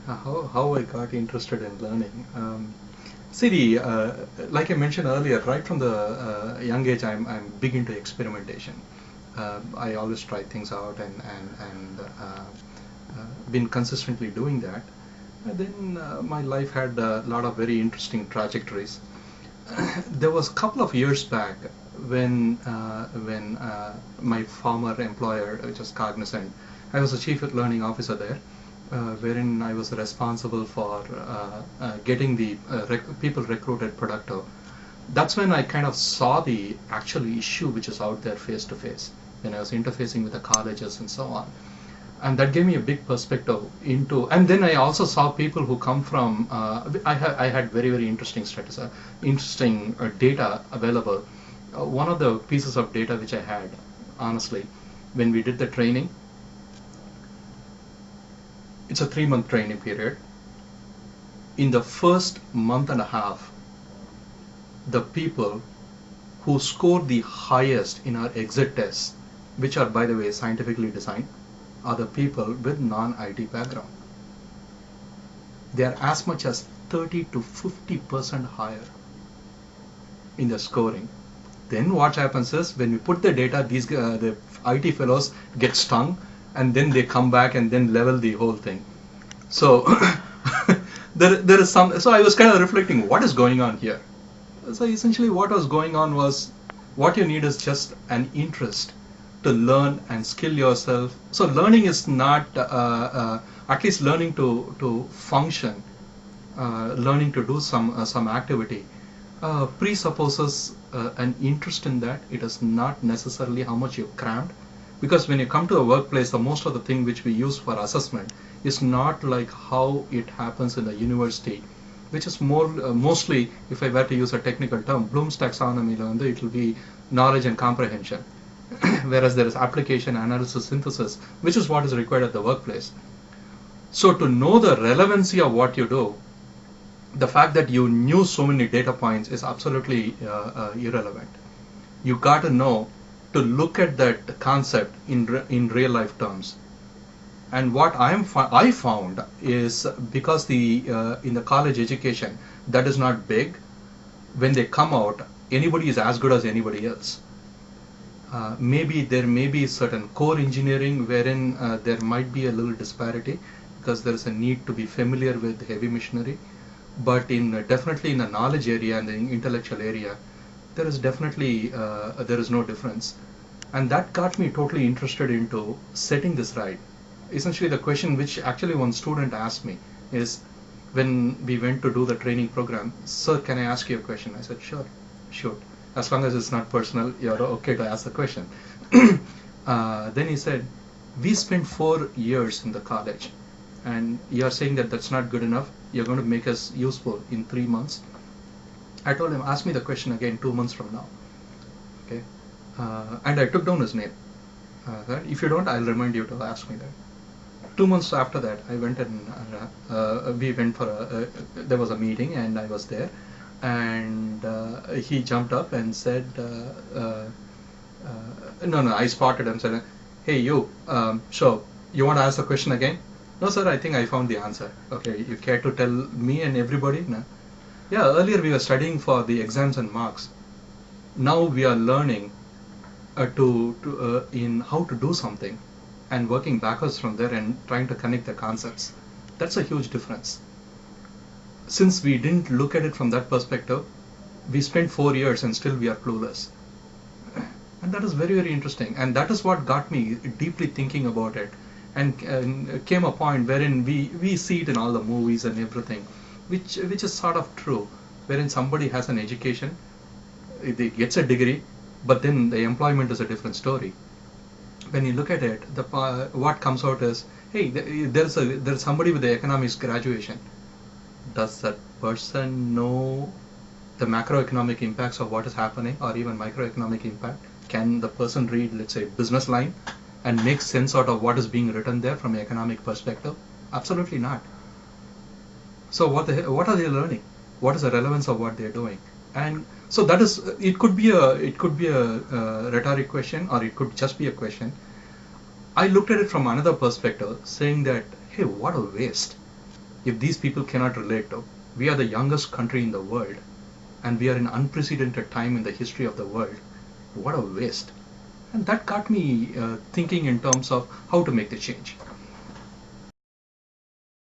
How I got interested in learning. See, like I mentioned earlier, right from the young age, I'm big into experimentation. I always try things out and been consistently doing that. And then my life had a lot of very interesting trajectories. There was a couple of years back when my former employer, which was Cognizant, I was a chief learning officer there, wherein I was responsible for getting the people recruited productive. That's when I kind of saw the actual issue which is out there face to face when I was interfacing with the colleges and so on. And that gave me a big perspective into, and then I also saw people who come from, I had very interesting status, interesting data available. One of the pieces of data which I had, honestly, when we did the training, it's a 3-month training period. In the first month and a half, the people who scored the highest in our exit tests, which are, by the way, scientifically designed, are the people with non-IT background. They are as much as 30 to 50% higher in the scoring. Then what happens is, when we put the data, the IT fellows get stung, and then they come back and then level the whole thing. So there is some. So I was kind of reflecting, what is going on here? So essentially, what was going on was, what you need is just an interest to learn and skill yourself. So learning is not, at least learning to function, learning to do some activity, presupposes an interest in that. It is not necessarily how much you crammed, because when you come to a workplace, the most of the thing which we use for assessment is not like how it happens in the university, which is more mostly, if I were to use a technical term, Bloom's taxonomy, it will be knowledge and comprehension. Whereas there is application, analysis, synthesis, which is what is required at the workplace. So to know the relevancy of what you do, the fact that you knew so many data points is absolutely irrelevant. You got to know to look at that concept in real life terms. And what I found is, because in the college education, that is not big. When they come out, anybody is as good as anybody else. Maybe there may be certain core engineering wherein there might be a little disparity, because there is a need to be familiar with heavy machinery. But definitely in the knowledge area and the intellectual area, there is definitely there is no difference. And that got me totally interested into setting this right. Essentially, the question which actually one student asked me is, when we went to do the training program, "Sir, can I ask you a question?" I said, "Sure, shoot. As long as it's not personal, you're okay to ask the question." Then he said, "We spent 4 years in the college, and you're saying that that's not good enough. You're going to make us useful in 3 months." I told him, "Ask me the question again 2 months from now." Okay, and I took down his name. If you don't, I'll remind you to ask me that. 2 months after that, I went and we went for there was a meeting, and I was there, and he jumped up and said, no, I spotted him and said, "Hey, you, so you want to ask the question again?" "No, sir, I think I found the answer." "Okay, you care to tell me and everybody?" "No." "Yeah, earlier we were studying for the exams and marks. Now we are learning in how to do something, and working backwards from there and trying to connect the concepts. That's a huge difference. Since we didn't look at it from that perspective, we spent 4 years and still we are clueless." And that is very interesting. And that is what got me deeply thinking about it. And came a point wherein we see it in all the movies and everything, which is sort of true, wherein somebody has an education, they gets a degree, but then the employment is a different story. When you look at it, what comes out is, hey, there's somebody with the economics graduation. Does that person know the macroeconomic impacts of what is happening, or even microeconomic impact? Can the person read, let's say, business line and make sense out of what is being written there from an economic perspective? Absolutely not. So what are they learning? What is the relevance of what they're doing? And so that is, it could be a rhetoric question, or it could just be a question. I looked at it from another perspective, saying that, hey, what a waste. if these people cannot relate to, we are the youngest country in the world and we are in unprecedented time in the history of the world. What a waste. And that got me thinking in terms of how to make the change.